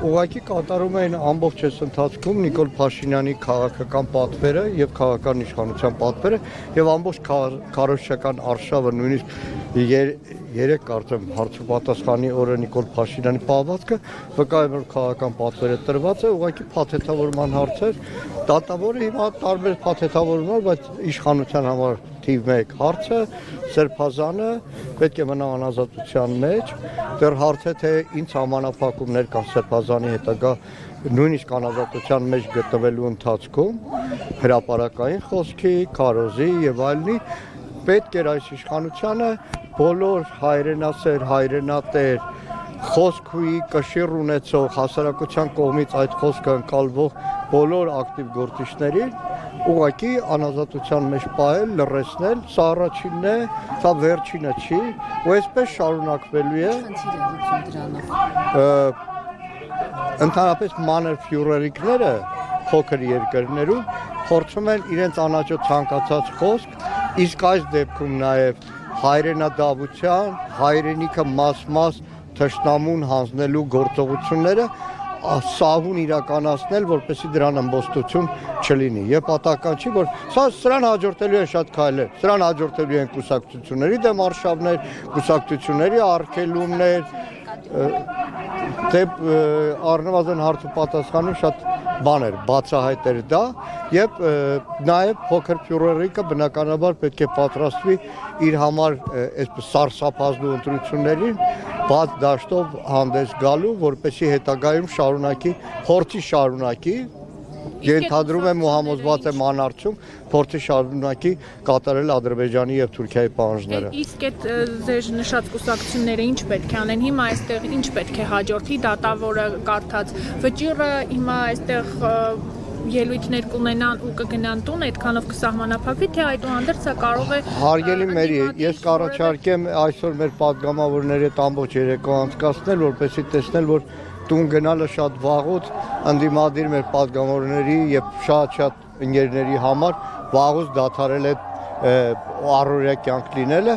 Ուղղակի կատարում էին ամբողջ այս ընթացքում Նիկոլ Փաշինյանի քաղաքական պատվերը եւ քաղաքական իշխանության պատվերը եւ ամբողջ քարոզչական արշավը նույնիսկ 3 կարծեմ հարցուպատասխանի օրը Նիկոլ Փաշինյանի պահվածքը վկայում է քաղաքական պատվերը տրված է ուղղակի փաթեթավորման հարցեր դատավորը հիմա տարբեր փաթեթավորումներ բայց իշխանության համար թիվ 1 հարցը Սերբազանը պետք է մնա անազատության մեջ դեռ հարց է թե ինչ համանախապակումներ կան Սերբազանի հետագա նույնիսկ անազատության մեջ գտնվելու ընթացքում հրապարակային խոսքի, քարոզի եւ այլնի պետք էր այս իշխանությանը բոլոր հայրենասեր, հայրենատեր խոսքի կշիռ ունեցող հասարակության կողմից այդ խոսքը ընկալվող բոլոր ակտիվ գործիչներին ուղղակի անազատության մեջ պահել, լռեցնել, սա առաջինն է, սա վերջինը չի, ու այսպես շարունակվելու է։ Ընդհանրապես մանր ֆյուրերիկները փոքր երկրներում փորձում են իրենց անաչո ցանկացած խոսք, իսկ այս դեպքում նաև հայրենադավության, հայրենիքը մաս-մաս թշնամուն հանձնելու գործողությունները սահուն իրականացնել, որպեսզի դրան ըմբոստություն չլինի։ Եվ պատահական չի, որ սրան հաջորդելու են շատ քայլեր, սրան հաջորդելու են կուսակցությունների դեմ արշավներ, կուսակցությունների արգելումներ, դեպ առնվազն հարցուպատասխանում շատ բաներ, բացահայտեր դա եւ նաեւ փոքր ֆյուրերիկը բնականաբար պետք է պատրաստվի իր համար այսպես սարսափազդու ընտրություններին բաց դաշտով հանդես գալու, որպեսզի հետագայում փորձի շարունակի ենթադրում եմ ու համոզված եմ անարդյունք փորձի շարունակի կատարել Ադրբեջանի եւ Թուրքիայի պահանջները։ Իսկ այդ ձեր նշած կուսակցությունները ինչ պետք է անեն հիմա այստեղ ինչ պետք է հաջորդի դատավորը կարդաց վճիռը հիմա այստեղ ելույթներ կունենան ու կգնան տուն այդքանով կսահմանափակվի թե այդուհանդերձ սա կարող է Հարգելի մերի ես կառաջարկեմ այսօր մեր պատգամավորների հետ ամբողջ երեկո անցկացնել որպեսզի տեսնել որ տուն գնալը շատ վաղուց ընդդիմադիր մեր պատգամավորների եւ շատ ընկերների համար վաղուց դադարել է առօրյա կյանք լինելը